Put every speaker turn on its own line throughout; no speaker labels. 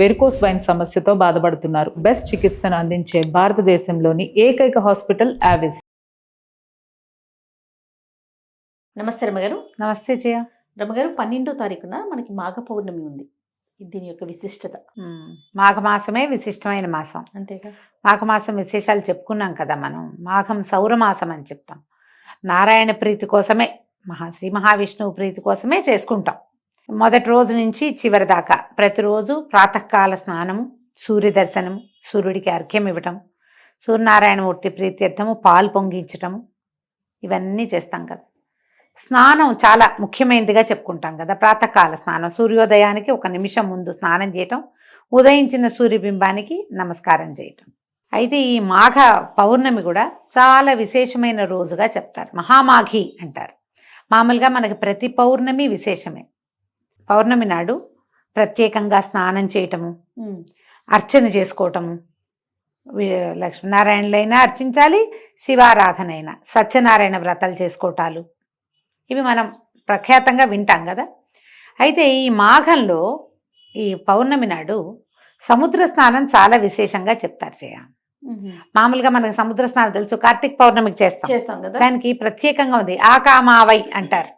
Varicose wine సమస్యతో బాధపడుతున్నారు. Best చికిత్సను అందించే భారతదేశంలోని ఏకైక హాస్పిటల్ ఆవిస్.
నమస్తే రమగారు.
నమస్తే జయ.
రమగారు, 12వ తారీఖున మనకి మాఘ పౌర్ణమి ఉంది. దీని యొక్క విశిష్టత.
మాఘమాసమే విశిష్టమైన మాసం.
అంతేగా,
మాఘమాసం విశేషాలు చెప్పుకున్నాం కదా మనం. మాఘం సౌరమాసం అని చెప్తాం. నారాయణ ప్రీతి కోసమే, శ్రీ మహావిష్ణువు ప్రీతి కోసమే చేసుకుంటాం. మొదటి రోజు నుంచి చివరి దాకా ప్రతిరోజు ప్రాతకాల స్నానము, సూర్య దర్శనము, సూర్యుడికి అర్ఘ్యం ఇవ్వటం, సూర్యనారాయణమూర్తి ప్రీత్యర్థము పాలు పొంగించటము, ఇవన్నీ చేస్తాం కదా. స్నానం చాలా ముఖ్యమైనదిగా చెప్పుకుంటాం కదా. ప్రాతకాల స్నానం, సూర్యోదయానికి 1 నిమిషం ముందు స్నానం చేయటం, ఉదయించిన సూర్యబింబానికి నమస్కారం చేయటం. అయితే ఈ మాఘ పౌర్ణమి కూడా చాలా విశేషమైన రోజుగా చెప్తారు. మహామాఘి అంటారు. మామూలుగా మనకి ప్రతి పౌర్ణమి విశేషమే. పౌర్ణమి నాడు ప్రత్యేకంగా స్నానం చేయటము, అర్చన చేసుకోవటము, లక్ష్మీనారాయణలైనా అర్చించాలి, శివారాధన అయినా, సత్యనారాయణ వ్రతాలు చేసుకోవటాలు, ఇవి మనం ప్రఖ్యాతంగా వింటాం కదా. అయితే ఈ మాఘంలో ఈ పౌర్ణమి నాడు సముద్ర స్నానం చాలా విశేషంగా చెప్తారు చేయ. మామూలుగా మనకి సముద్ర స్నానం తెలుసు, కార్తీక పౌర్ణమికి చేస్తాం కదా. దానికి ప్రత్యేకంగా ఉంది. ఆకామావై అంటారు.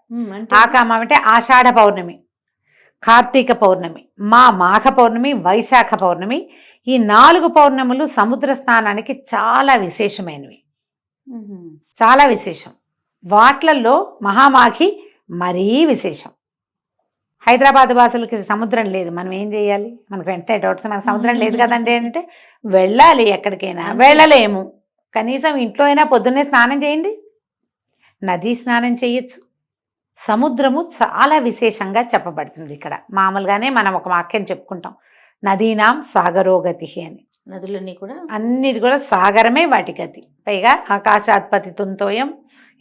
ఆకామ అంటే ఆషాఢ పౌర్ణమి, కార్తీక పౌర్ణమి, మాఘ పౌర్ణమి, వైశాఖ పౌర్ణమి. ఈ 4 పౌర్ణములు సముద్ర స్నానానికి చాలా విశేషమైనవి, చాలా విశేషం. వాట్లల్లో మహామాఘి మరీ విశేషం. హైదరాబాద్ వాసులకి సముద్రం లేదు, మనం ఏం చేయాలి? మనకు వెంటనే డౌట్స్, మనకు సముద్రం లేదు కదండి అంటే వెళ్ళాలి. ఎక్కడికైనా వెళ్ళలేము, కనీసం ఇంట్లో అయినా పొద్దున్నే స్నానం చేయండి, నదీ స్నానం చేయొచ్చు. సముద్రము చాలా విశేషంగా చెప్పబడుతుంది ఇక్కడ. మామూలుగానే మనం ఒక వాక్యం చెప్పుకుంటాం, నదీనాం సాగరోగతి అని.
నదులన్నీ కూడా,
అన్నిటి కూడా సాగరమే వాటి గతి. పైగా ఆకాశాత్పతి తుంతోయం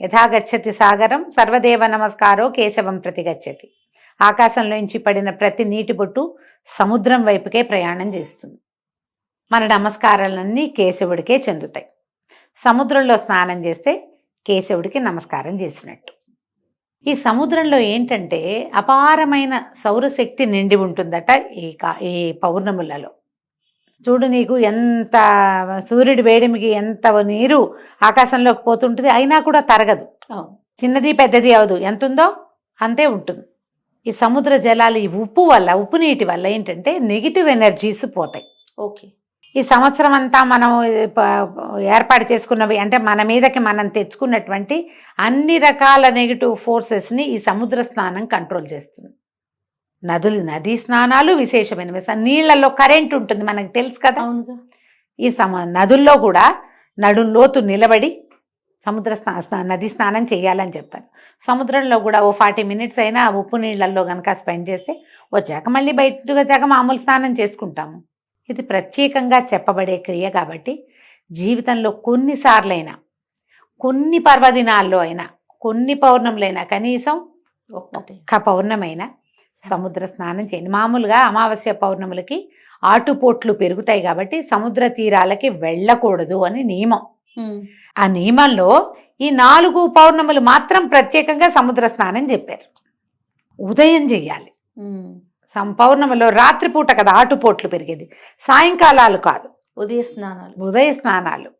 యథా గచ్చతి సాగరం సర్వదేవ నమస్కారో కేశవం ప్రతి గచ్చతి. ఆకాశంలోంచి పడిన ప్రతి నీటి బొట్టు సముద్రం వైపుకే ప్రయాణం చేస్తుంది. మన నమస్కారాలన్నీ కేశవుడికే చెందుతాయి. సముద్రంలో స్నానం చేస్తే కేశవుడికి నమస్కారం చేసినట్టు. ఈ సముద్రంలో ఏంటంటే అపారమైన సౌరశక్తి నిండి ఉంటుందట ఈ పౌర్ణములలో. చూడు, నీకు ఎంత సూర్యుడి వేడిమికి ఎంత నీరు ఆకాశంలోకి పోతుంటుంది, అయినా కూడా తరగదు. చిన్నది పెద్దది అవదు, ఎంత ఉందో అంతే ఉంటుంది. ఈ సముద్ర జలాలు, ఈ ఉప్పు నీటి వల్ల ఏంటంటే నెగిటివ్ ఎనర్జీస్ పోతాయి.
ఓకే. ఈ
సంవత్సరం అంతా మనం ఏర్పాటు చేసుకున్నవి అంటే మన మీదకి మనం తెచ్చుకున్నటువంటి అన్ని రకాల నెగిటివ్ ఫోర్సెస్ని ఈ సముద్ర స్నానం కంట్రోల్ చేస్తుంది. నదీ స్నానాలు విశేషమైనవి. నీళ్లలో కరెంట్ ఉంటుంది, మనకు తెలుసు కదా. ఈ నదుల్లో కూడా నడుంలోతు నిలబడి నదీ స్నానం చేయాలని చెప్తారు. సముద్రంలో కూడా 40 మినిట్స్ అయినా ఉప్పు నీళ్ళల్లో కనుక స్పెండ్ చేస్తే వచ్చాక మళ్ళీ బయటకు వచ్చాక మామూలు స్నానం చేసుకుంటాము. ఇది ప్రత్యేకంగా చెప్పబడే క్రియ కాబట్టి జీవితంలో కొన్నిసార్లైనా, కొన్ని పర్వదినాల్లో అయినా, కొన్ని పౌర్ణములైనా, కనీసం ఒక్క పౌర్ణమైనా సముద్ర స్నానం చేయండి. మామూలుగా అమావాస్య పౌర్ణములకి ఆటుపోట్లు పెరుగుతాయి కాబట్టి సముద్ర తీరాలకి వెళ్ళకూడదు అని నియమం. ఆ నియమంలో ఈ 4 పౌర్ణములు మాత్రం ప్రత్యేకంగా సముద్ర స్నానం చెప్పారు. ఉదయం చెయ్యాలి. పౌర్ణమిలో రాత్రిపూట కదా ఆటుపోట్లు పెరిగేది, సాయంకాలాలు కాదు, ఉదయ స్నానాలు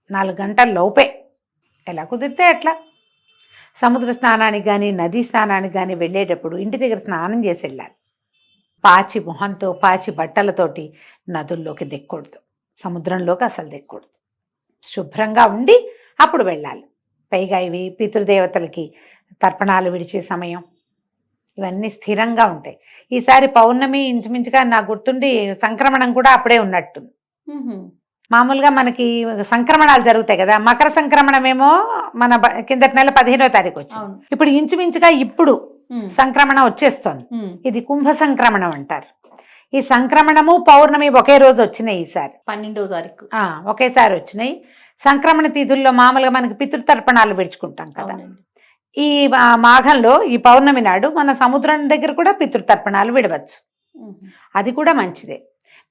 4 గంటల లోపే. ఎలా కుదిరితే అట్లా సముద్ర స్నానానికి కానీ నదీ స్నానానికి కానీ వెళ్ళేటప్పుడు ఇంటి దగ్గర స్నానం చేసి వెళ్ళాలి. పాచి మొహంతో, పాచి బట్టలతోటి నదుల్లోకి దిక్కకూడదు, సముద్రంలోకి అసలు దిక్కకూడదు. శుభ్రంగా ఉండి అప్పుడు వెళ్ళాలి. పైగా ఇవి పితృదేవతలకి తర్పణాలు విడిచే సమయం, ఇవన్నీ స్థిరంగా ఉంటాయి. ఈసారి పౌర్ణమి ఇంచుమించుగా నాకు గుర్తుండి సంక్రమణం కూడా అప్పుడే ఉన్నట్టుంది. మామూలుగా మనకి సంక్రమణాలు జరుగుతాయి కదా. మకర సంక్రమణం ఏమో మన కిందటి నెల 15వ తారీఖు వచ్చింది. ఇప్పుడు ఇంచుమించుగా ఇప్పుడు సంక్రమణం వచ్చేస్తోంది. ఇది కుంభ సంక్రమణం అంటారు. ఈ సంక్రమణము పౌర్ణమి ఒకే రోజు వచ్చినాయి. ఈసారి
12వ తారీఖు
ఒకేసారి వచ్చినాయి. సంక్రమణ తిథుల్లో మామూలుగా మనకి పితృతర్పణాలు విడుచుకుంటాం కదా. ఈ మాఘంలో ఈ పౌర్ణమి నాడు మన సముద్రం దగ్గర కూడా పితృతర్పణాలు విడవచ్చు. అది కూడా మంచిదే.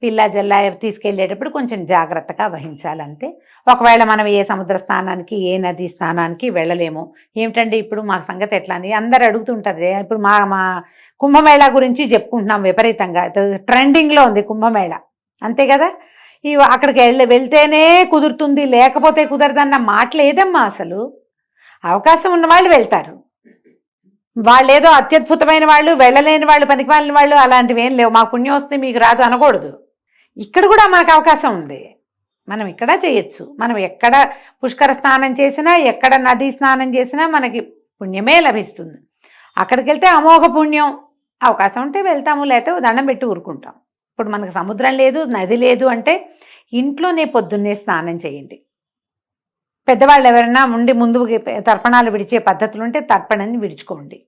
పిల్ల జల్ల తీసుకెళ్ళేటప్పుడు కొంచెం జాగ్రత్తగా వహించాలంతే. ఒకవేళ మనం ఏ సముద్ర స్నానానికి ఏ నది స్నానానికి వెళ్ళలేము, ఏమిటండి ఇప్పుడు మా సంగతి ఎట్లా అని అందరు అడుగుతుంటారు. ఇప్పుడు మా కుంభమేళా గురించి చెప్పుకుంటున్నాం, విపరీతంగా ట్రెండింగ్లో ఉంది కుంభమేళా, అంతే కదా. అక్కడికి వెళ్తేనే కుదురుతుంది, లేకపోతే కుదరదన్న మాట లేదమ్మా. అసలు అవకాశం ఉన్న వాళ్ళు వెళ్తారు, వాళ్ళు ఏదో అత్యద్భుతమైన వాళ్ళు, వెళ్ళలేని వాళ్ళు, పనికిమాలిన వాళ్ళు అలాంటివి ఏం లేవు. మా పుణ్యం వస్తే మీకు రాదు అనకూడదు. ఇక్కడ కూడా మనకు అవకాశం ఉంది, మనం ఇక్కడ చేయొచ్చు. మనం ఎక్కడ పుష్కర స్నానం చేసినా, ఎక్కడ నదీ స్నానం చేసినా మనకి పుణ్యమే లభిస్తుంది. అక్కడికి వెళ్తే అమోఘ పుణ్యం. అవకాశం ఉంటే వెళ్తాము, లేకపోతే దండం పెట్టి ఊరుకుంటాం. ఇప్పుడు మనకు సముద్రం లేదు, నది లేదు అంటే ఇంట్లోనే పొద్దున్నే స్నానం చేయండి. పెద్దవాళ్ళు ఎవరైనా ముందు తర్పణాలు విడిచే పద్ధతులు ఉంటే తర్పణని విడుచుకోండి.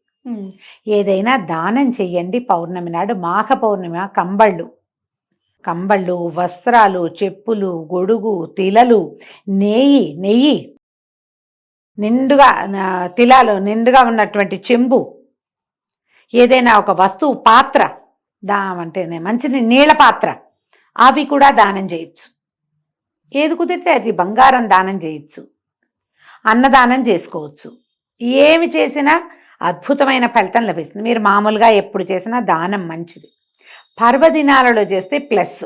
ఏదైనా దానం చెయ్యండి. పౌర్ణమి నాడు, మాఘ పౌర్ణమి, కంబళ్ళు, వస్త్రాలు, చెప్పులు, గొడుగు, తిలలు, నెయ్యి నిండుగా, తిలాలు నిండుగా ఉన్నటువంటి చెంబు, ఏదైనా ఒక వస్తువు, పాత్ర, అంటేనే మంచి నీళ్ళ పాత్ర, అవి కూడా దానం చేయొచ్చు. ఏది కుదిరితే అది. బంగారం దానం చేయొచ్చు, అన్నదానం చేసుకోవచ్చు. ఏమి చేసినా అద్భుతమైన ఫలితం లభిస్తుంది. మీరు మామూలుగా ఎప్పుడు చేసినా దానం మంచిది. పర్వదినాలలో చేస్తే ప్లస్,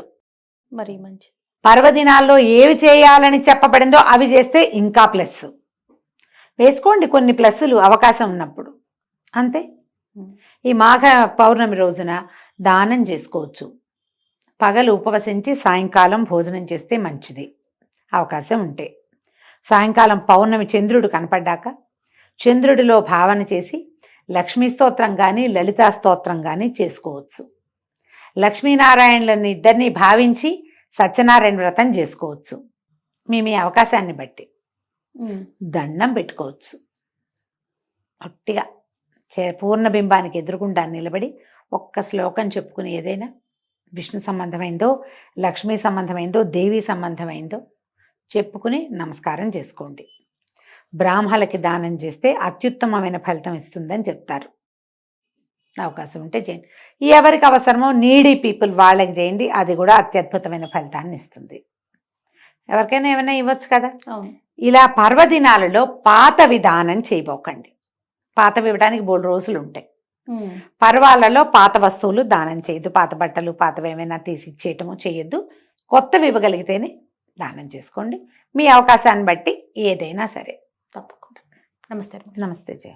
మరి మంచి.
పర్వదినాల్లో ఏవి చేయాలని చెప్పబడిందో అవి చేస్తే ఇంకా ప్లస్. వేసుకోండి కొన్ని ప్లస్సులు అవకాశం ఉన్నప్పుడు, అంతే. ఈ మాఘ పౌర్ణమి రోజున దానం చేసుకోవచ్చు. పగలు ఉపవసించి సాయంకాలం భోజనం చేస్తే మంచిది అవకాశం ఉంటే. సాయంకాలం పౌర్ణమి చంద్రుడు కనపడ్డాక చంద్రుడిలో భావన చేసి లక్ష్మీ స్తోత్రం కానీ లలితా స్తోత్రం కానీ చేసుకోవచ్చు. లక్ష్మీనారాయణులని ఇద్దరిని భావించి సత్యనారాయణ వ్రతం చేసుకోవచ్చు. మీ అవకాశాన్ని బట్టి దండం పెట్టుకోవచ్చు. గట్టిగా పూర్ణబింబానికి ఎదురుగుండా నిలబడి ఒక్క శ్లోకం చెప్పుకుని, ఏదైనా విష్ణు సంబంధమైందో, లక్ష్మీ సంబంధమైందో, దేవీ సంబంధమైందో చెప్పుకుని నమస్కారం చేసుకోండి. బ్రాహ్మణులకి దానం చేస్తే అత్యుత్తమమైన ఫలితం ఇస్తుందని చెప్తారు. అవకాశం ఉంటే చేయండి. ఎవరికి అవసరమో నీడీ పీపుల్ వాళ్ళకి చేయండి, అది కూడా అత్యద్భుతమైన ఫలితాన్ని ఇస్తుంది. ఎవరికైనా ఏమైనా ఇవ్వచ్చు కదా. ఇలా పర్వదినాలలో పాత విధానం చేయబోకండి. పాతవి ఇవ్వడానికి 3 రోజులు ఉంటాయి. పర్వాలలో పాత వస్తువులు దానం చేయొద్దు. పాత బట్టలు, పాతవి ఏమైనా తీసి ఇచ్చేయటము చేయొద్దు. కొత్తవి ఇవ్వగలిగితేనే దానం చేసుకోండి. మీ అవకాశాన్ని బట్టి ఏదైనా సరే.
తప్పకుండా. నమస్తే.
నమస్తే జయ.